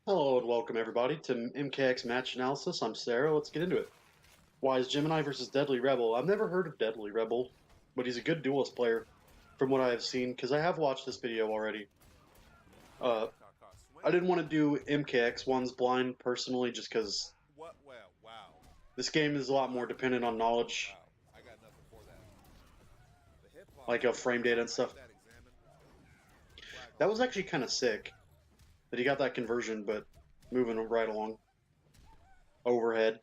Hello and welcome everybody to MKX Match Analysis. I'm Sarah. Let's get into it. Wize Gemini versus Deadly Rebel. I've never heard of Deadly Rebel, but he's a good duelist player from what I have seen, because I have watched this video already. I didn't want to do MKX ones blind personally, just because What? Well, wow. this game is a lot more dependent on knowledge, Wow. I got nothing for that. The hip hop. like of frame data and I stuff. get that examined. Flag That off. was actually kind of sick that he got that conversion, but moving right along. Overhead.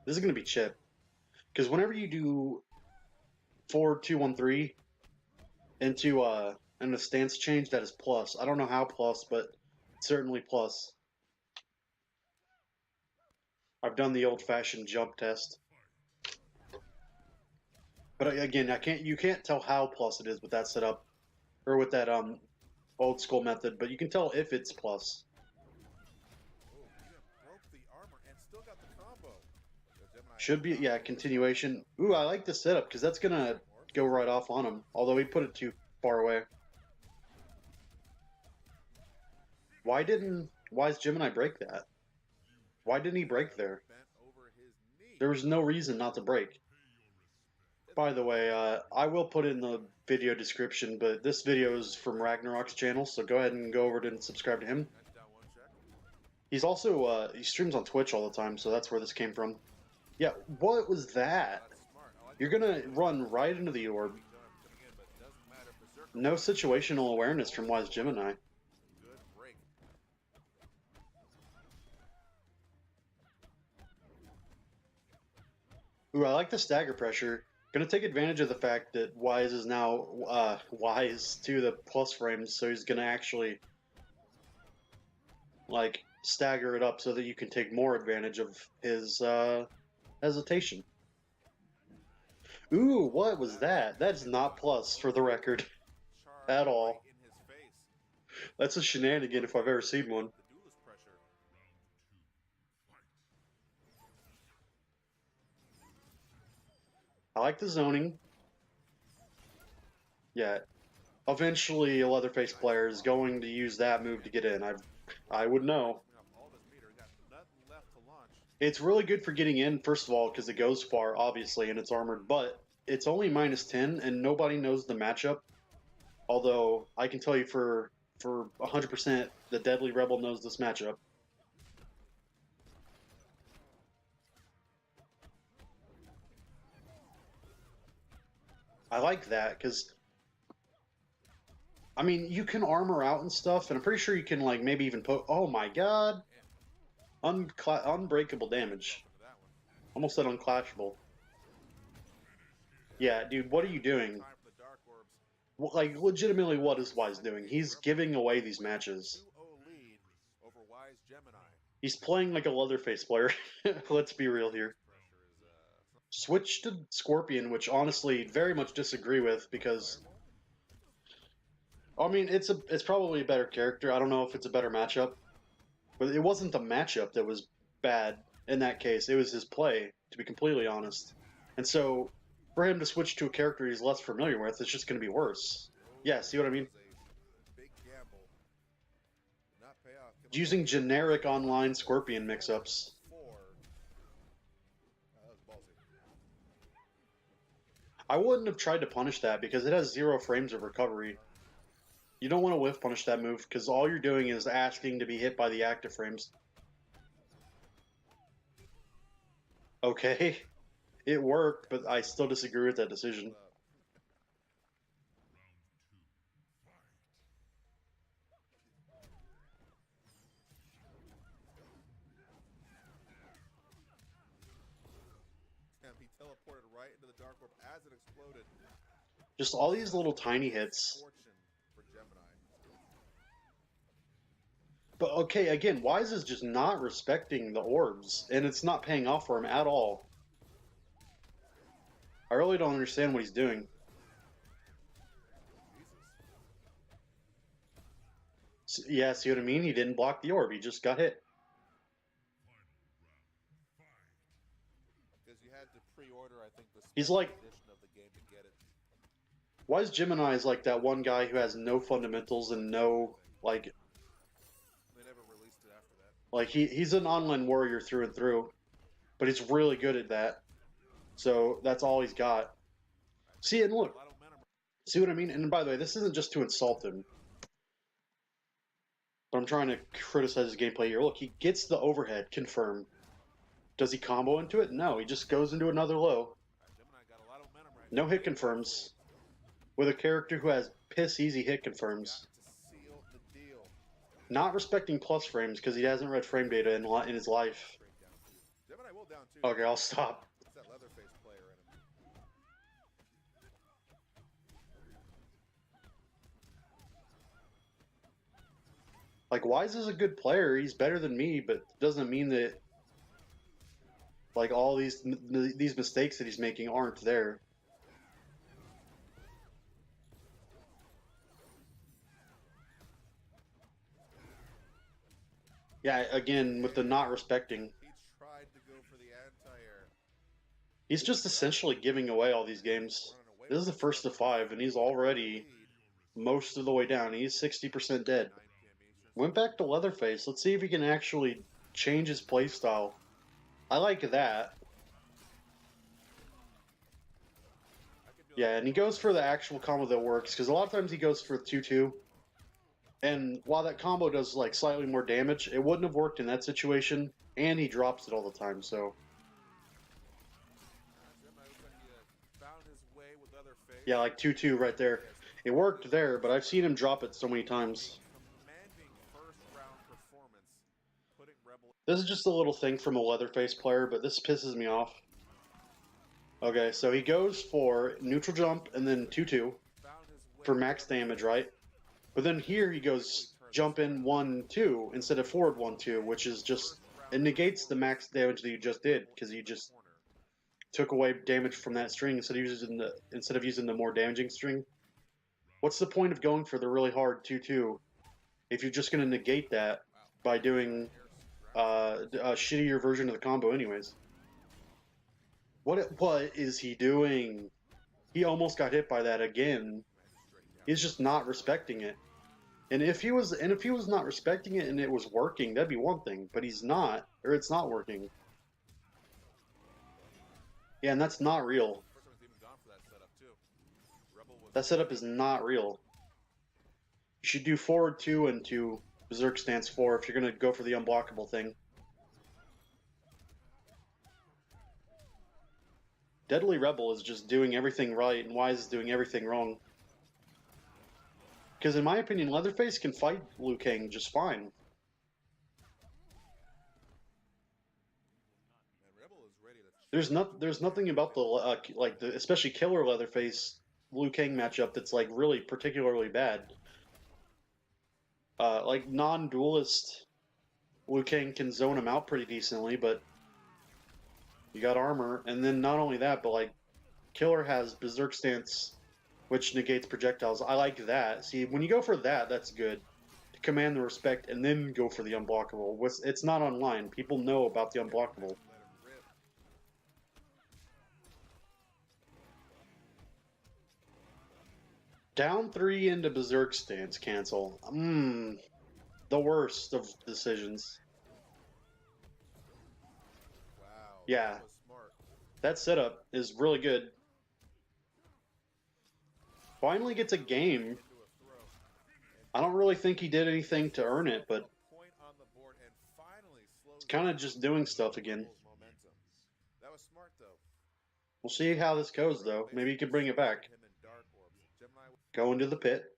This is going to be chip, because whenever you do 4-2-1-3 into a stance change, that is plus. I don't know how plus, but certainly plus. I've done the old-fashioned jump test, but again, you can't tell how plus it is with that setup or with that old school method, but you can tell if it's plus. Oh, even broke the armor and still got the combo. The Gemini Should be, yeah, continuation. Ooh, I like this setup because that's gonna go right off on him, although he put it too far away. Why is Gemini break that? Why didn't he break there? bent over his knee. There was no reason not to break. By the way, I will put it in the video description, but this video is from Ragnarok's channel, so go ahead and go over and subscribe to him. Nice down one check. He's also, he streams on Twitch all the time, so that's where this came from. Yeah, what was that? That's smart. I like You're gonna run right into the orb. coming in, but it doesn't matter. Berserker. No situational awareness from Wize Gemini. Good break. Ooh, I like the stagger pressure. Gonna take advantage of the fact that Wize is now Wise to the plus frames, so he's gonna actually like stagger it up so that you can take more advantage of his hesitation. Ooh, what was that? That's not plus for the record Charge at all. right in his face. That's a shenanigan if I've ever seen one. The duelist pressure. I like the zoning. Yeah. Eventually, a Leatherface player is going to use that move to get in. I would know. Coming up all this meter. Got nothing left to launch. It's really good for getting in, first of all, because it goes far, obviously, and it's armored, but it's only minus 10, and nobody knows the matchup. Although, I can tell you for 100%, the Deadly Rebel knows this matchup. I like that, because, I mean, you can armor out and stuff, and I'm pretty sure you can, like, maybe even put... Oh my god! Unbreakable damage. For that one. Almost said unclashable. Yeah, dude, what are you doing? Time for the dark orbs. Like, legitimately, what is Wize doing? He's giving away these matches. 2-0 lead over Wize Gemini. He's playing like a Leatherface player. Let's be real here. Pressure is Switch to Scorpion, which honestly very much disagree with because I mean it's probably a better character. I don't know if it's a better matchup, but it wasn't the matchup that was bad in that case. It was his play, to be completely honest. And so for him to switch to a character he's less familiar with, it's just going to be worse. Yeah, see what I mean? big gamble. Did not pay off. Using generic online Scorpion mix-ups. Four. That was ballsy. I wouldn't have tried to punish that because it has 0 frames of recovery. You don't want to whiff punish that move because all you're doing is asking to be hit by the active frames. Okay, it worked, but I still disagree with that decision. Damn, he teleported right into the dark orb as it exploded. Just all these little tiny hits. Fortune for Gemini. But okay, again, Wize is just not respecting the orbs, and it's not paying off for him at all. I really don't understand what he's doing. Jesus. Yeah, see what I mean? He didn't block the orb, he just got hit. Because you had to pre-order, I think, the He's special like- edition of the game to get it. Wize Gemini is like that one guy who has no fundamentals and no, like, Like, he's an online warrior through and through, but he's really good at that. So that's all he's got. See, and look, see what I mean? And by the way, this isn't just to insult him, but I'm trying to criticize his gameplay here. Look, he gets the overhead, confirm. Does he combo into it? No, he just goes into another low. No hit confirms. With a character who has piss easy hit confirms. Not respecting plus frames because he hasn't read frame data in his life. Okay, I'll stop. Like, Wize is a good player. He's better than me, but doesn't mean that like all these mistakes that he's making aren't there. Yeah, again, with the not respecting. He's just essentially giving away all these games. This is the first of 5, and he's already most of the way down. He's 60% dead. Went back to Leatherface. Let's see if he can actually change his playstyle. I like that. Yeah, and he goes for the actual combo that works, because a lot of times he goes for 2-2. And while that combo does like slightly more damage, it wouldn't have worked in that situation, and he drops it all the time, so. Yeah, like 2-2 right there. It worked there, but I've seen him drop it so many times. This is just a little thing from a Leatherface player, but this pisses me off. Okay, so he goes for neutral jump and then 2-2 for max damage, right? But then here he goes jump in 1-2 instead of forward 1-2, which is just, it negates the max damage that you just did because you just took away damage from that string instead of using the more damaging string. What's the point of going for the really hard 2-2 if you're just going to negate that by doing a shittier version of the combo anyways? What is he doing? He almost got hit by that again. He's just not respecting it. And if he was not respecting it and it was working, that'd be one thing. But he's not, or it's not working. Yeah, and that's not real. That setup is not real. You should do forward 2 and 2 Berserk stance 4 if you're gonna go for the unblockable thing. Deadly Rebel is just doing everything right, and Wize is doing everything wrong. Because in my opinion, Leatherface can fight Liu Kang just fine. There's nothing about the especially killer Leatherface Liu Kang matchup that's like really particularly bad. Like non-dualist Liu Kang can zone him out pretty decently, but you got armor, and then not only that, but like Killer has Berserk Stance, which negates projectiles. I like that. See, when you go for that, that's good. To command the respect and then go for the unblockable. It's not online. People know about the unblockable. Down 3 into Berserk Stance cancel. The worst of decisions. Yeah, that setup is really good. Finally gets a game. I don't really think he did anything to earn it, but it's kind of just doing stuff again. We'll see how this goes, though. Maybe he could bring it back. Go into the pit.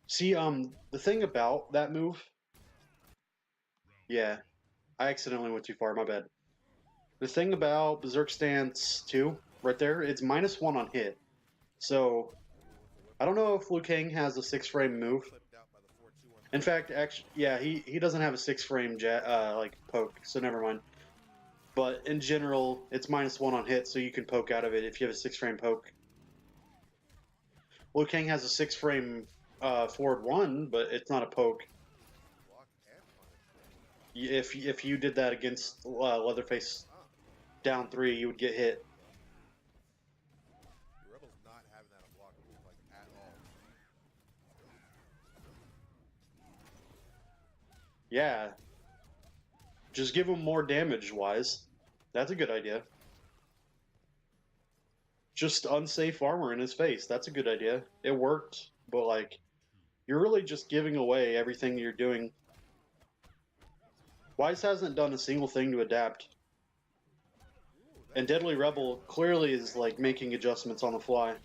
See, the thing about that move... Yeah, I accidentally went too far, my bad. The thing about Berserk Stance 2, right there, it's -1 on hit. So, I don't know if Liu Kang has a 6-frame move. In fact, actually, yeah, he doesn't have a 6-frame like poke, so never mind. But in general, it's -1 on hit, so you can poke out of it if you have a 6-frame poke. Liu Kang has a 6-frame forward 1, but it's not a poke. If you did that against Leatherface down 3, you would get hit. Yeah. Just give him more damage, Wize. That's a good idea. Just unsafe armor in his face. That's a good idea. It worked, but like, you're really just giving away everything you're doing. Wize hasn't done a single thing to adapt. And Deadly Rebel clearly is like making adjustments on the fly.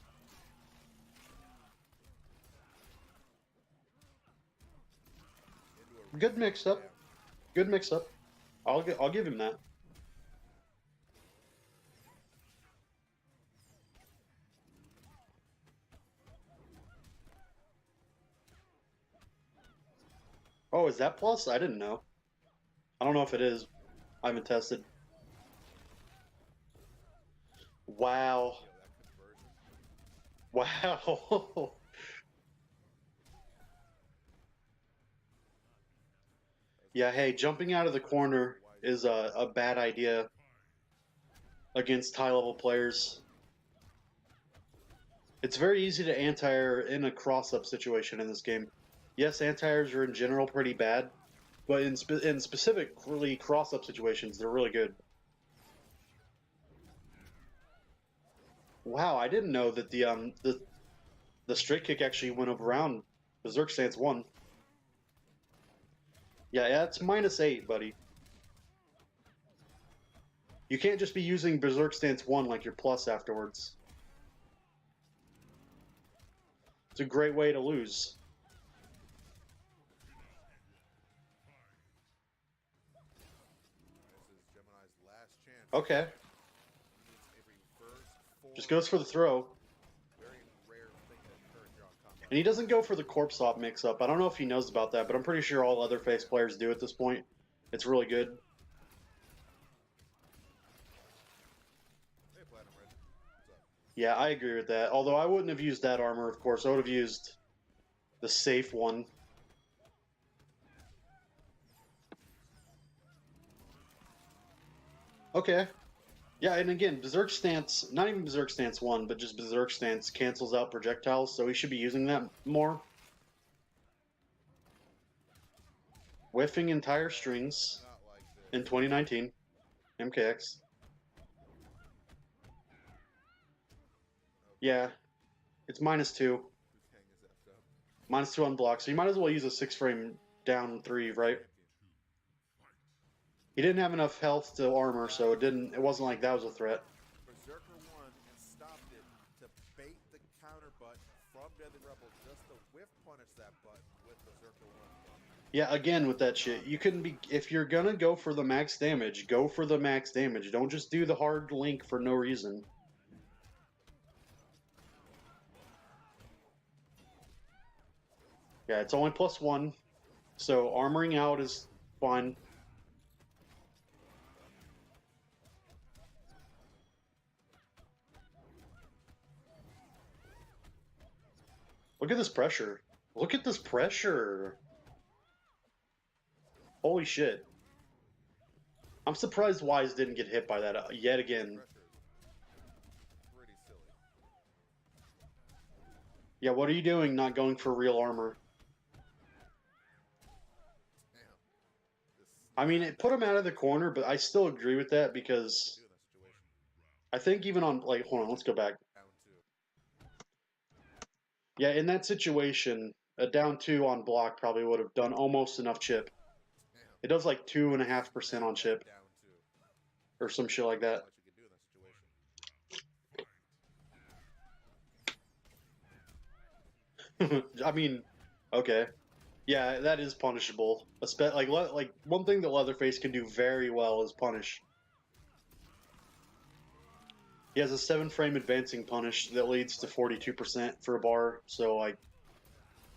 Good mix up. Good mix up. I'll give him that. Oh, is that plus? I didn't know. I don't know if it is. I haven't tested. Wow. Wow. Yeah, hey, jumping out of the corner is a bad idea against high-level players. It's very easy to anti-air in a cross-up situation in this game. Yes, anti-airs are in general pretty bad, but in specifically cross-up situations, they're really good. Wow, I didn't know that the straight kick actually went up around. Berserk Stance 1. Yeah, that's -8, buddy. You can't just be using Berserk Stance 1 like your plus afterwards. It's a great way to lose. This is Gemini's last chance. Okay. Just goes for the throw. Very rare thing that occurs here on combat. And he doesn't go for the corpse hop mix-up. I don't know if he knows about that, but I'm pretty sure all other face players do at this point. It's really good. Hey, Platinum Red. What's up? Yeah, I agree with that. Although I wouldn't have used that armor, of course. I would have used the safe one. Okay. Yeah, and again, Berserk Stance, not even Berserk Stance 1, but just Berserk Stance cancels out projectiles, so he should be using that more. Whiffing entire strings Not like this. in 2019. MKX. Yeah, it's -2. Liu Kang is effed up. -2 on block, so you might as well use a 6-frame down 3, right? He didn't have enough health to armor, so it wasn't like that was a threat. Berserker won and stopped it to bait the counter butt from Deadly Rebel just to whiff punish that butt with Berserker 1. Yeah, again with that shit, you can be if you're gonna go for the max damage, go for the max damage. Don't just do the hard link for no reason. Yeah, it's only +1, so armoring out is fine. Look at this pressure. Look at this pressure. Holy shit. I'm surprised Wize didn't get hit by that yet again. Pressure is pretty silly. Yeah, what are you doing not going for real armor? Damn. This I mean, it put him out of the corner, but I still agree with that because do in that situation. I think even on, like, hold on, let's go back. Down 2. Yeah, in that situation, a down 2 on block probably would have done almost enough chip. Damn. It does like 2.5% on chip Down 2. or some shit like that. What you can do in that situation. I mean, okay. Yeah, that is punishable. Like one thing that Leatherface can do very well is punish. He has a 7-frame advancing punish that leads to 42% for a bar, so like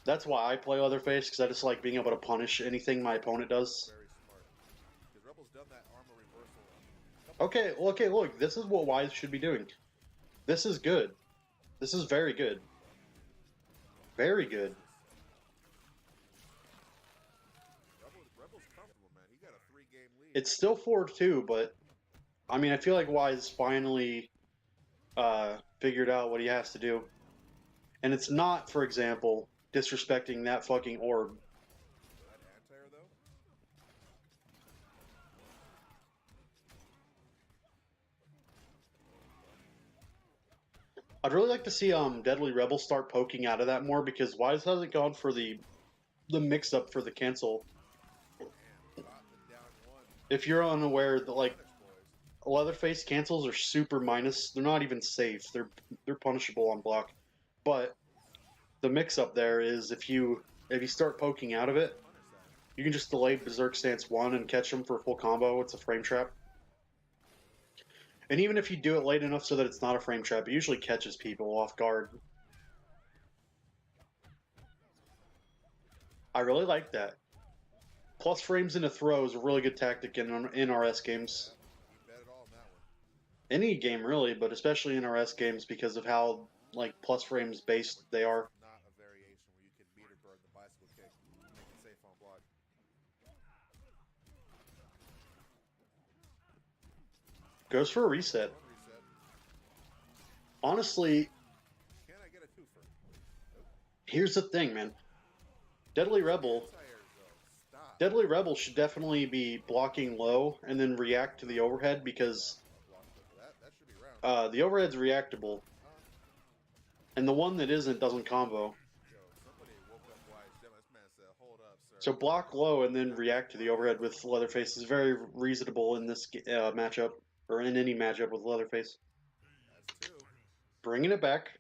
that's why I play Leatherface, because I just like being able to punish anything my opponent does. Very smart. Because Rebel's done that armor reversal. a couple Okay, well, okay, look, this is what Wize should be doing. This is good. This is very good. Very good. Rebel's comfortable, man. He got a 3-game lead. It's still 4-2, but I mean, I feel like Wize finally figured out what he has to do. And it's not, for example, disrespecting that fucking orb. That anti-air, though? I'd really like to see Deadly Rebel start poking out of that more, because Wize hasn't gone for the mix up for the cancel. And got the down one. If you're unaware, that like Punish, boys. Leatherface cancels are super minus. They're not even safe. They're punishable on block. But the mix up there is if you start poking out of it, Punish that. you can just delay Berserk Stance 1 and catch them for a full combo. It's a frame trap. And even if you do it late enough so that it's not a frame trap, it usually catches people off guard. I really like that. Plus frames in a throw is a really good tactic in RS games. You bet it all on that one. Any game really, but especially in RS games because of how like plus frames based they are. Not a variation where you can meter burn the bicycle kick, make it safe on block. Goes for a reset. One reset. Honestly, Can I get a twofer? here's the thing, man. Deadly Rebel Tires though. Stop. Deadly Rebel should definitely be blocking low and then react to the overhead, because Block that should be round. the overhead's reactable, and the one that isn't doesn't combo. Yo, somebody woke up Wize Gemini. This man said, "Hold up, sir." So block low and then react to the overhead with Leatherface is very reasonable in this matchup, or in any matchup with Leatherface. That's two. Bringing it back.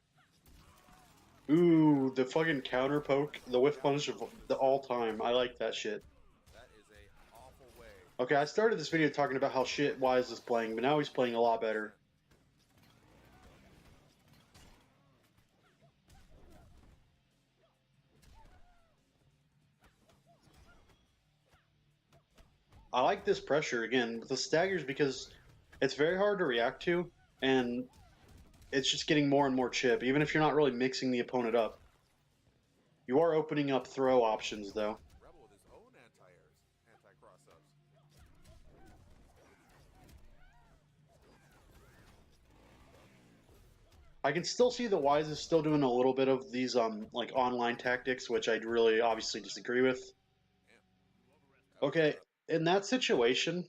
Ooh, the fucking counter poke, the whiff punish of the all time. I like that shit. That is a awful way. Okay, I started this video talking about how shit Wize is playing, but now he's playing a lot better. I like this pressure again with the staggers because it's very hard to react to, and it's just getting more and more chip, even if you're not really mixing the opponent up. You are opening up throw options though. Rebel with his own anti-cross ups. I can still see the Wize is still doing a little bit of these like online tactics, which I really obviously disagree with. Okay, in that situation,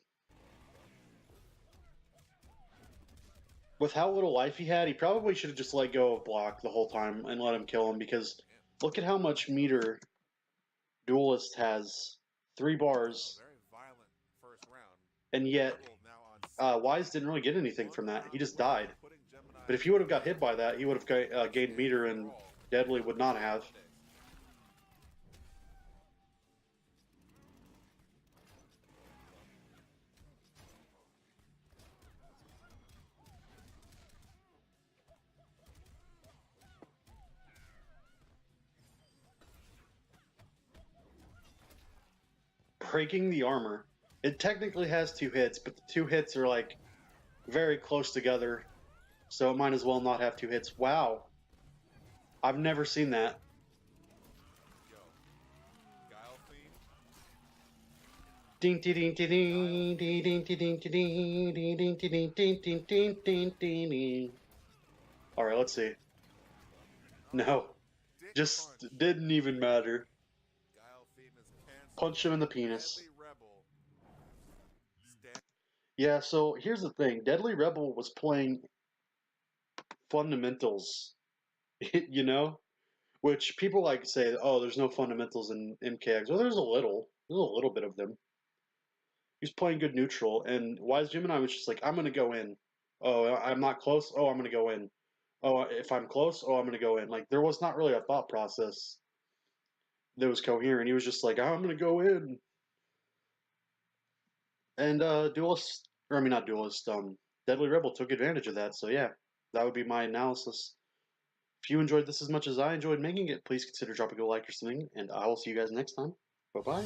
with how little life he had, he probably should have just let go of block the whole time and let him kill him, because look at how much meter Dualist has. 3 bars, Very violent first round. and yet Rebel now on Wize didn't really get anything from that. He just died. putting Gemini But if he would have got hit by that, he would have gained meter, and Deadly would not have. Breaking the armor. It technically has 2 hits, but the 2 hits are like very close together, so it might as well not have 2 hits. Wow. I've never seen that. Yo, Guile Fiend. Ding ding ding ding ding ding ding ding ding ding ding ding ding ding ding ding ding. All right, let's see. No, Dick just punch. didn't even matter. Guile Fiend is canceled. Punch him in the penis. Deadly Rebel. Stand Yeah, so here's the thing. Deadly Rebel was playing fundamentals, you know? Which people like to say, oh, there's no fundamentals in MKX. Well, there's a little. There's a little bit of them. He's playing good neutral, and Wize Gemini was just like, I'm going to go in. Oh, I'm not close. Oh, I'm going to go in. Oh, if I'm close, oh, I'm going to go in. Like, there was not really a thought process that was coherent. He was just like, I'm going to go in. And Duelist, or I mean, not Duelist, Deadly Rebel took advantage of that. So, yeah, that would be my analysis. If you enjoyed this as much as I enjoyed making it, please consider dropping a like or something, and I will see you guys next time. Bye-bye.